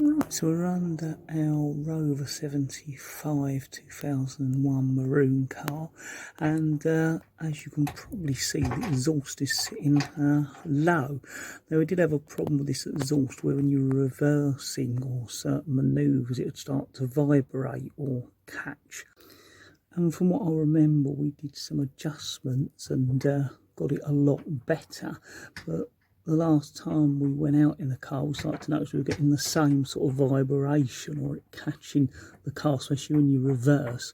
Right, so we're under our Rover 75 2001 maroon car, and as you can probably see, the exhaust is sitting low. Now, we did have a problem with this exhaust where when you were reversing or certain manoeuvres it would start to vibrate or catch. And from what I remember, we did some adjustments and got it a lot better, but the last time we went out in the car, we started to notice we were getting the same sort of vibration, or it catching the car, especially when you reverse.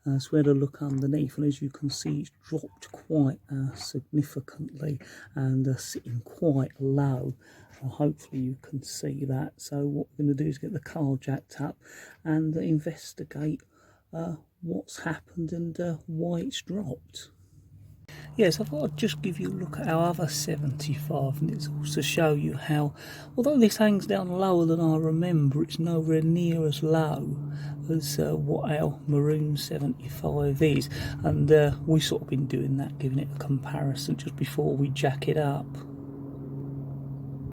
So we had a look underneath, and as you can see, it's dropped quite significantly and sitting quite low. Hopefully you can see that. So what we're going to do is get the car jacked up and investigate what's happened and why it's dropped. Yes, I thought I'd just give you a look at our other 75, and it's also to show you how, although this hangs down lower than I remember, it's nowhere near as low as what our maroon 75 is. And we've sort of been doing that, giving it a comparison just before we jack it up.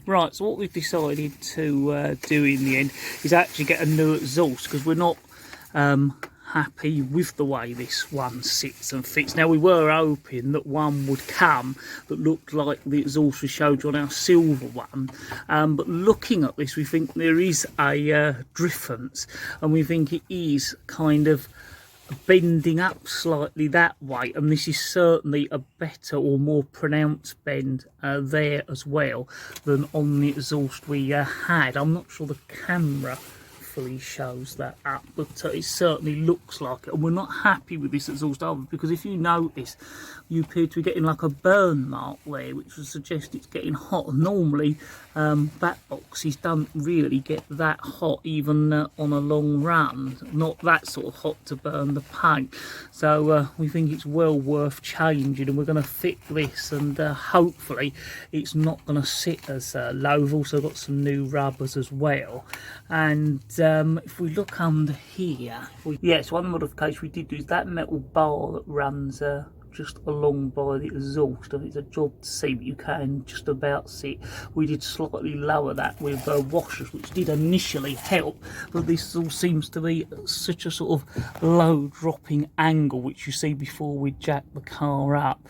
Right, so what we've decided to do in the end is actually get a new exhaust, because we're not happy with the way this one sits and fits. Now, we were hoping that one would come that looked like the exhaust we showed you on our silver one, but looking at this, we think there is a difference, and we think it is kind of bending up slightly that way, and this is certainly a better or more pronounced bend there as well than on the exhaust we had. I'm not sure the camera fully shows that up, but it certainly looks like it, and we're not happy with this exhaust either, because if you notice, you appear to be getting like a burn mark there, which would suggest it's getting hot. And normally backboxes don't really get that hot, even on a long run, not that sort of hot to burn the paint. So we think it's well worth changing, and we're going to fit this, and hopefully it's not going to sit as low. We've also got some new rubbers as well, and if we look under here, yes, one modification we did do is that metal bar that runs just along by the exhaust, and it's a job to see, but you can just about see it. We did slightly lower that with washers, which did initially help, but this all seems to be such a sort of low dropping angle, which you see before we jack the car up,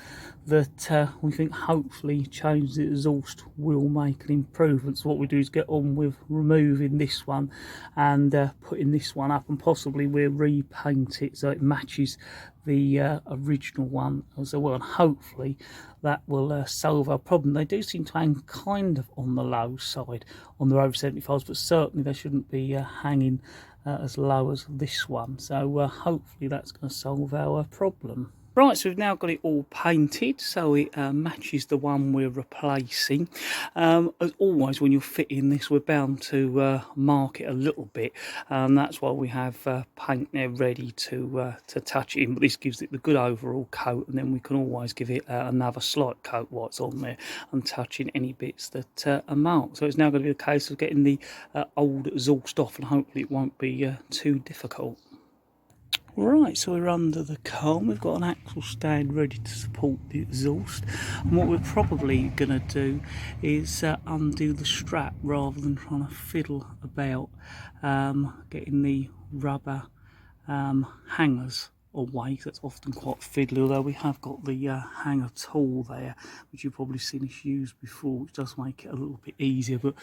that we think hopefully change the exhaust will make an improvement. So what we do is get on with removing this one and putting this one up, and possibly we'll repaint it so it matches the original one as well, and hopefully that will solve our problem. They do seem to hang kind of on the low side on the Rover 75s, but certainly they shouldn't be hanging as low as this one. So hopefully that's going to solve our problem. Right, so we've now got it all painted, so it matches the one we're replacing. As always, when you're fitting this, we're bound to mark it a little bit, and that's why we have paint there ready to touch it in. But this gives it the good overall coat, and then we can always give it another slight coat while it's on there and touching any bits that are marked. So it's now going to be a case of getting the old exhaust off, and hopefully it won't be too difficult. Right, so we're under the car, and we've got an axle stand ready to support the exhaust, and what we're probably going to do is undo the strap rather than trying to fiddle about getting the rubber hangers away. That's often quite fiddly, although we have got the hanger tool there, which you've probably seen us use before, which does make it a little bit easier, but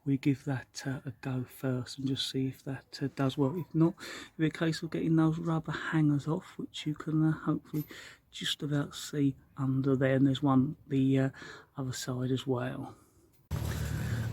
we give that a go first and just see if that does work. If not, it'll be a case of getting those rubber hangers off, which you can hopefully just about see under there, and there's one the other side as well.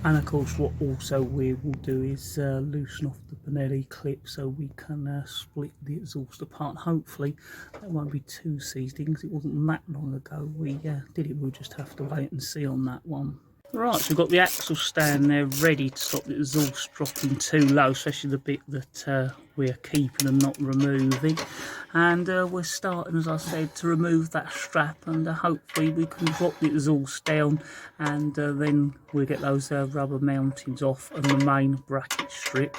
And of course, what also we will do is loosen off the Benelli clip so we can split the exhaust apart. Hopefully that won't be too seized in, because it wasn't that long ago we did it. We'll just have to wait and see on that one. Right, so we've got the axle stand there ready to stop the exhaust dropping too low, especially the bit that we're keeping and not removing. And we're starting, as I said, to remove that strap, and hopefully we can drop the exhaust down, and then we'll get those rubber mountings off and the main bracket strip.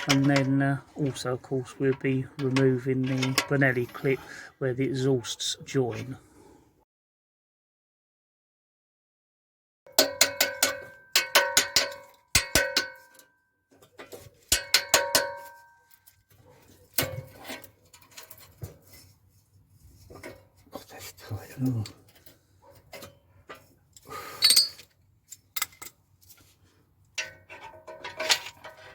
And then also, of course, we'll be removing the Benelli clip where the exhausts join. Oh.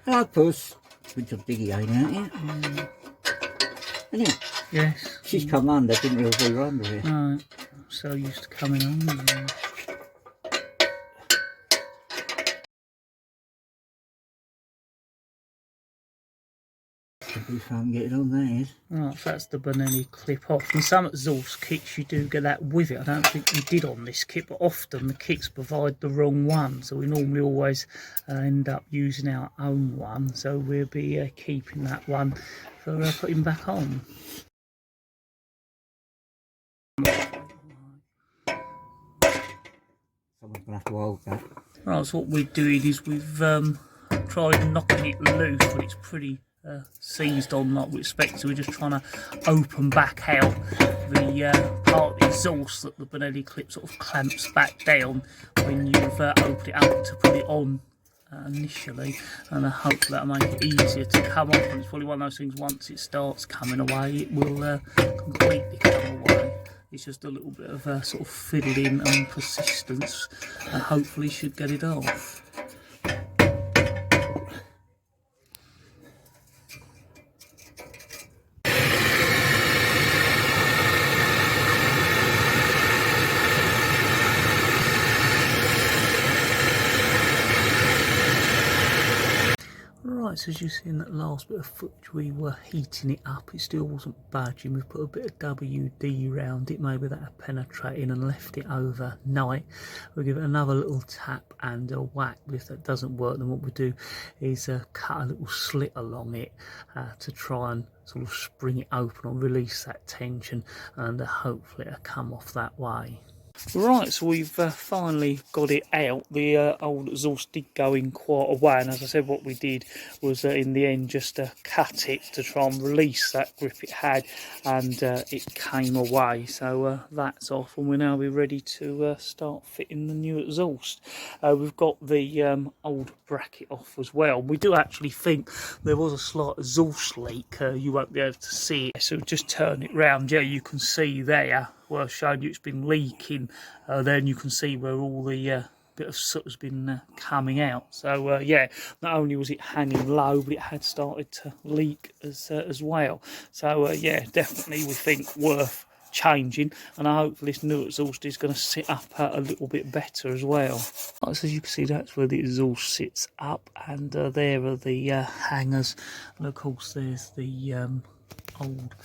Hello, Puss. Good job Diggy ain't out yet. Isn't it? Yes. She's come under, didn't realise we were under here. No, I'm so used to coming on. Should be fun getting on, that is. Right, so that's the Benelli clip off. And some exhaust kits you do get that with it. I don't think we did on this kit, but often the kits provide the wrong one, so we normally always end up using our own one. So we'll be keeping that one for putting back on. Someone's gonna have to hold that. Right, so what we're doing is we've tried knocking it loose, but it's pretty seized on like we expect, so we're just trying to open back out the part of the exhaust that the Benelli clip sort of clamps back down when you've opened it up to put it on initially, and I hope that'll make it easier to come off. And it's probably one of those things, once it starts coming away it will completely come away. It's just a little bit of sort of fiddling and persistence, and hopefully should get it off. Right, so as you see in that last bit of footage, we were heating it up. It still wasn't budging. We put a bit of WD round it, maybe that had penetrated, and left it overnight. We'll give it another little tap and a whack. If that doesn't work, then what we do is cut a little slit along it to try and sort of spring it open or release that tension, and hopefully it'll come off that way. Right, so we've finally got it out. The old exhaust did go in quite a way, and as I said, what we did was in the end just cut it to try and release that grip it had, and it came away. So that's off, and we'll now be ready to start fitting the new exhaust. We've got the old bracket off as well. We do actually think there was a slight exhaust leak. You won't be able to see it, so just turn it round. Yeah, you can see there. Well, showing you it's been leaking. Then you can see where all the bit of soot has been coming out. So yeah, not only was it hanging low, but it had started to leak as well. So yeah, definitely we think worth changing, and I hope this new exhaust is going to sit up a little bit better as well. So as you can see, that's where the exhaust sits up, and there are the hangers, and of course there's the old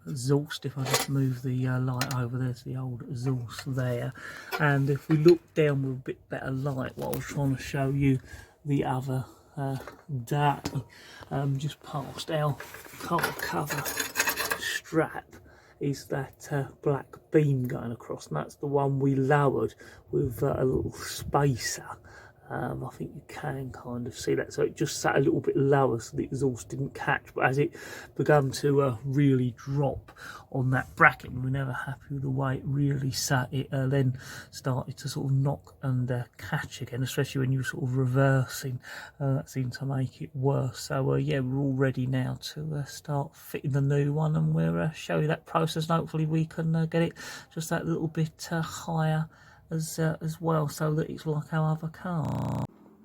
exhaust. If I just move the light over, there's the old exhaust there, and if we look down with a bit better light, what I was trying to show you the other day, just past our car cover strap is that black beam going across, and that's the one we lowered with a little spacer. I think you can kind of see that, so it just sat a little bit lower so the exhaust didn't catch, but as it began to really drop on that bracket, we were never happy with the way it really sat. It then started to sort of knock and catch again, especially when you were sort of reversing. That seemed to make it worse. So yeah, we're all ready now to start fitting the new one, and we'll show you that process, and hopefully we can get it just that little bit higher as well, so that it's like our other car.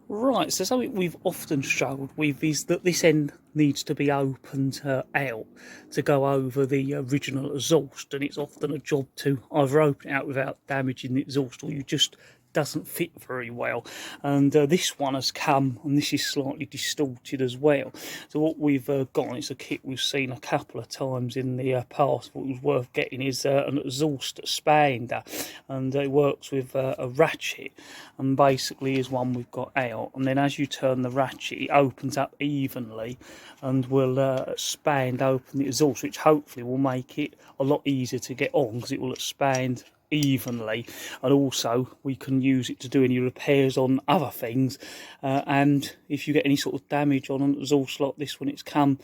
Right, so something we've often struggled with is that this end needs to be opened out to go over the original exhaust, and it's often a job to either open it out without damaging the exhaust, or you just doesn't fit very well. And this one has come, and this is slightly distorted as well. So what we've got, it's a kit we've seen a couple of times in the past. What was worth getting is an exhaust expander, and it works with a ratchet, and basically is one we've got out, and then as you turn the ratchet it opens up evenly and will expand open the exhaust, which hopefully will make it a lot easier to get on, because it will expand evenly, and also we can use it to do any repairs on other things, and if you get any sort of damage on an exhaust like this when it's come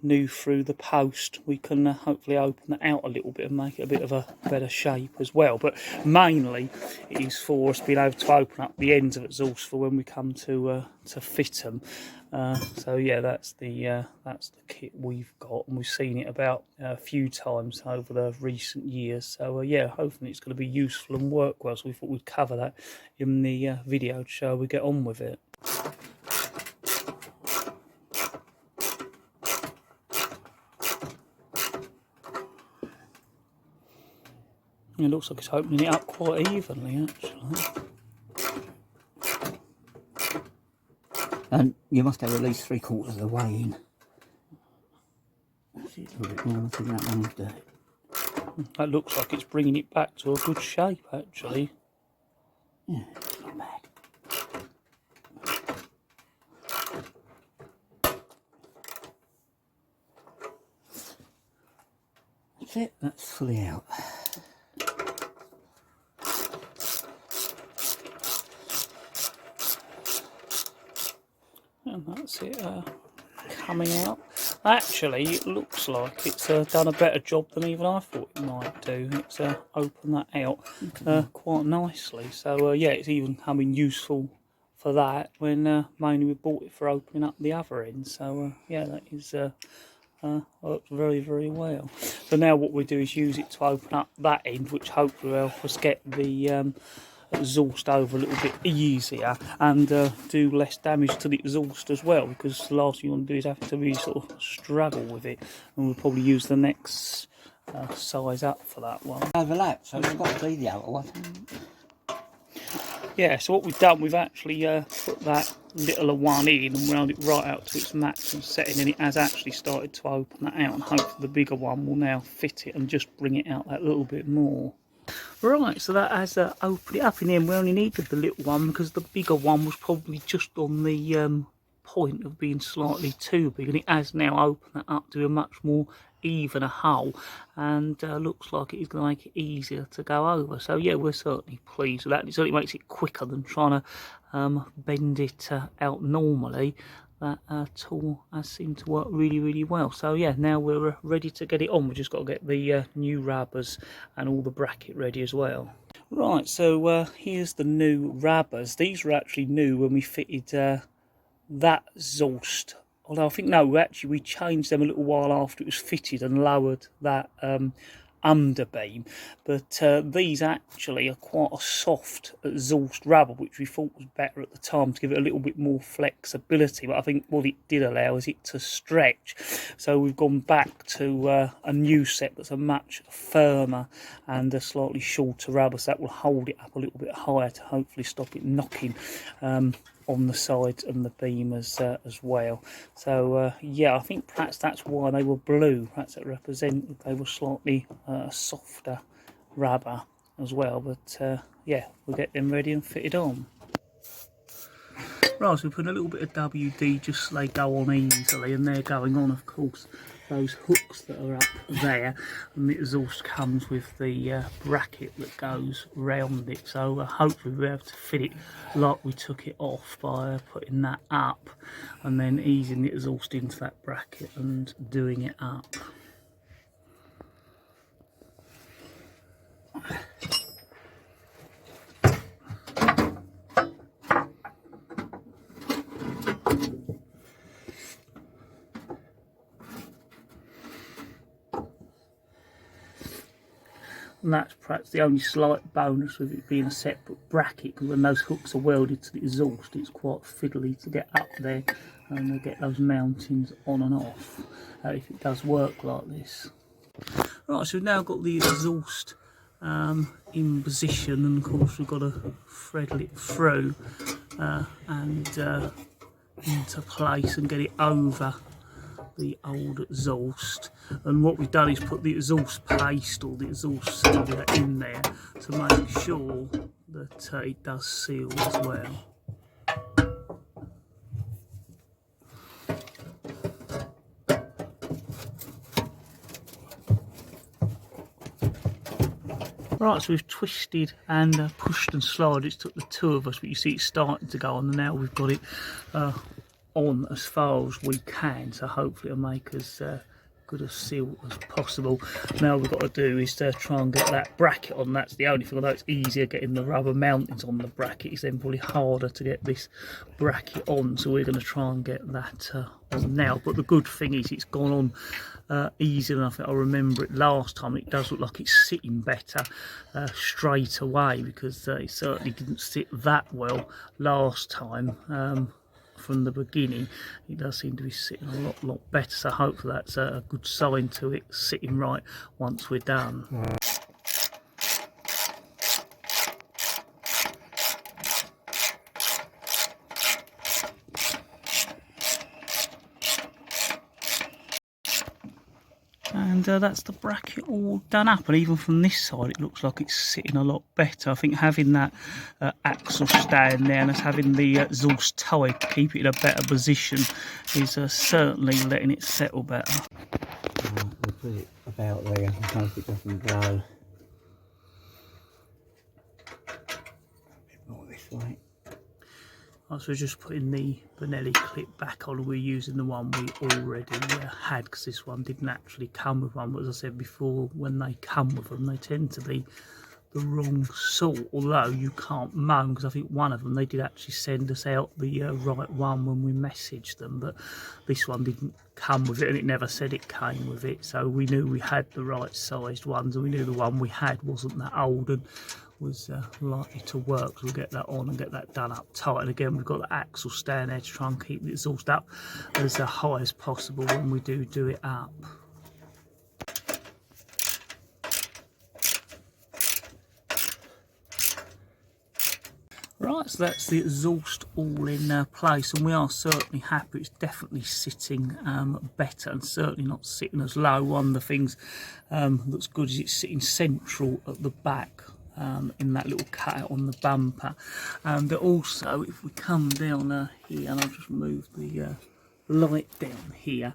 new through the post, we can hopefully open it out a little bit and make it a bit of a better shape as well. But mainly it is for us being able to open up the ends of exhaust for when we come to fit them. So yeah, that's the kit we've got, and we've seen it about a few times over the recent years. So yeah, hopefully it's going to be useful and work well. So we thought we'd cover that in the video to show we get on with it. It looks like it's opening it up quite evenly, actually. And you must have at least 3/4 of the way in. That's it, a bit more. I think that one's dirty. That looks like it's bringing it back to a good shape, actually. Yeah, it's not bad. That's it, that's fully out. And that's it coming out. Actually, it looks like it's done a better job than even I thought it might do. It's opened that out quite nicely. So yeah, it's even coming useful for that when mainly we bought it for opening up the other end. So yeah, that is works very, very well. So now what we do is use it to open up that end, which hopefully will help us get the exhaust over a little bit easier and do less damage to the exhaust as well, because the last thing you want to do is have to really sort of struggle with it, and we'll probably use the next size up for that one. Overlap, so it's got to be the other one. Yeah, so what we've done, we've actually put that littler one in and wound it right out to its maximum setting, and it has actually started to open that out, and hopefully the bigger one will now fit it and just bring it out that little bit more. Right, so that has opened it up. In the end, we only needed the little one because the bigger one was probably just on the point of being slightly too big, and it has now opened that up to a much more even a hole, and looks like it is going to make it easier to go over. So yeah, we're certainly pleased with that. It certainly makes it quicker than trying to bend it out normally. That tool has seemed to work really, really well. So yeah, now we're ready to get it on. We've just got to get the new rubbers and all the bracket ready as well. Right, so here's the new rubbers. These were actually new when we fitted that exhaust. Although I think, no, actually we changed them a little while after it was fitted and lowered that underbeam. But these actually are quite a soft exhaust rubber, which we thought was better at the time to give it a little bit more flexibility. But I think what it did allow is it to stretch. So we've gone back to a new set that's a much firmer and a slightly shorter rubber, so that will hold it up a little bit higher to hopefully stop it knocking on the sides and the beam as well. So yeah, I think perhaps that's why they were blue. Perhaps it represented they were slightly softer rubber as well. But yeah, we'll get them ready and fitted on. Right, so we put a little bit of WD just so they go on easily, and they're going on, of course, those hooks that are up there, and the exhaust comes with the bracket that goes round it. So hopefully we'll be able to fit it like we took it off by putting that up and then easing the exhaust into that bracket and doing it up. And that's perhaps the only slight bonus with it being a separate bracket, because when those hooks are welded to the exhaust, it's quite fiddly to get up there and get those mountings on and off if it does work like this. Right, so we've now got the exhaust in position, and of course we've got to thread it through and into place and get it over the old exhaust. And what we've done is put the exhaust paste or the exhaust sealer in there to make sure that it does seal as well. Right, so we've twisted and pushed and slid. It took the two of us, but you see it's starting to go on, and now we've got it on as far as we can, so hopefully it'll make as good a seal as possible. Now all we've got to do is try and get that bracket on. That's the only thing, although it's easier getting the rubber mountings on the bracket, it's then probably harder to get this bracket on, so we're going to try and get that on now. But the good thing is it's gone on easy enough. I remember it last time. It does look like it's sitting better straight away, because it certainly didn't sit that well last time. From the beginning, it does seem to be sitting a lot better, so hopefully that's a good sign to it sitting right once we're done. And that's the bracket all done up, and even from this side it looks like it's sitting a lot better. I think having that axle stand there and us having the exhaust tied to keep it in a better position is certainly letting it settle better. We'll put it about there and hope it doesn't blow. A bit more this way. So we're just putting the Benelli clip back on. We're using the one we already had, because this one didn't actually come with one. But as I said before, when they come with them, they tend to be the wrong sort. Although you can't moan, because I think one of them, they did actually send us out the right one when we messaged them. But this one didn't come with it, and it never said it came with it. So we knew we had the right sized ones, and we knew the one we had wasn't that old and was likely to work. So we'll get that on and get that done up tight. And again, we've got the axle stand there to try and keep the exhaust up as high as possible when we do it up. Right, so that's the exhaust all in place, and we are certainly happy. It's definitely sitting better, and certainly not sitting as low. One of the things that's good is it's sitting central at the back. In that little cutout on the bumper, and also if we come down here, and I'll just move the light down here,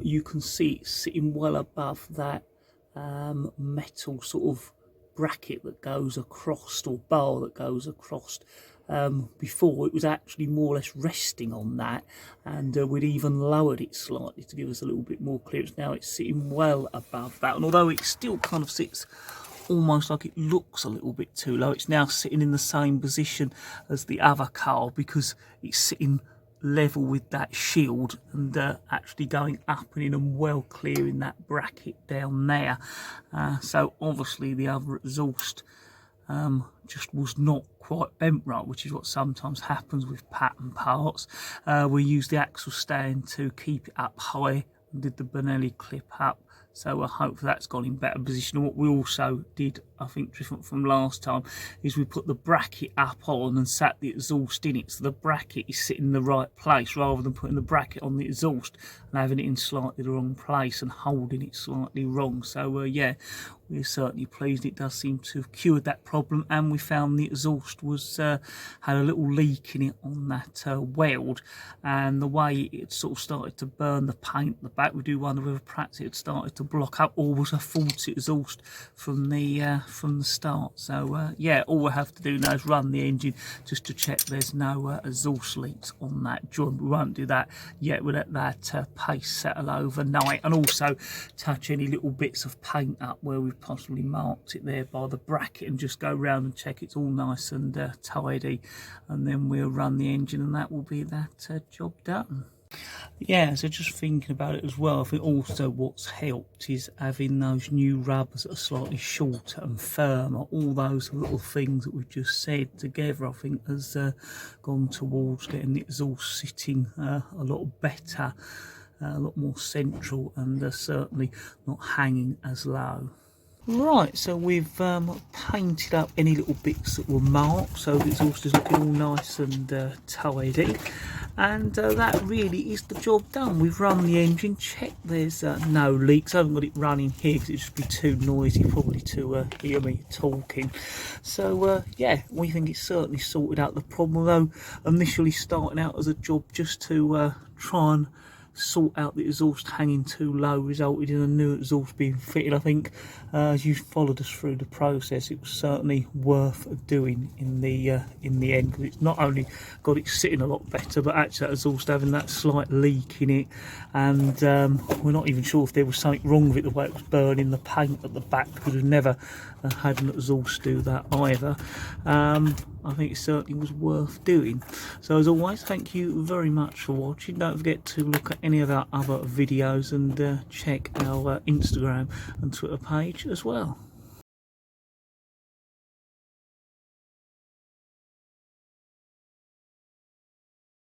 you can see it's sitting well above that metal sort of bracket that goes across, or bar that goes across. Before it was actually more or less resting on that, and we'd even lowered it slightly to give us a little bit more clearance. Now it's sitting well above that, and although it still kind of sits almost like it looks a little bit too low, it's now sitting in the same position as the other car, because it's sitting level with that shield and actually going up and in and well clearing that bracket down there. So obviously the other exhaust just was not quite bent right, which is what sometimes happens with pattern parts. We used the axle stand to keep it up high and did the Benelli clip up, so I hope that's gone in better position. And what we also did, I think different from last time, is we put the bracket up on and sat the exhaust in it, so the bracket is sitting in the right place, rather than putting the bracket on the exhaust and having it in slightly the wrong place and holding it slightly wrong. So yeah, we're certainly pleased. It does seem to have cured that problem, and we found the exhaust was had a little leak in it on that weld, and the way it sort of started to burn the paint at the back, we do wonder whether perhaps it had started to block up, or was a faulty exhaust from the start. So yeah, all we have to do now is run the engine just to check there's no exhaust leaks on that joint. We won't do that yet. We'll let that paste settle overnight, and also touch any little bits of paint up where we've possibly marked it there by the bracket, and just go round and check it's all nice and tidy, and then we'll run the engine, and that will be that job done. Yeah, so just thinking about it as well, I think also what's helped is having those new rubbers that are slightly shorter and firmer. All those little things that we've just said together, I think, has gone towards getting the exhaust sitting a lot better, a lot more central, and certainly not hanging as low. Right, so we've painted up any little bits that were marked, so the exhaust is looking all nice and tidy, and that really is the job done. We've run the engine, checked there's no leaks. I haven't got it running here because it'd just be too noisy probably to hear me talking. So yeah, we think it's certainly sorted out the problem, although initially starting out as a job just to try and sort out the exhaust hanging too low resulted in a new exhaust being fitted. I think as you followed us through the process, it was certainly worth doing in the end, because it's not only got it sitting a lot better, but actually that exhaust having that slight leak in it, and we're not even sure if there was something wrong with it, the way it was burning the paint at the back, because we've never had an exhaust do that either. I think it certainly was worth doing. So as always, thank you very much for watching. Don't forget to look at any of our other videos and check our Instagram and Twitter page as well.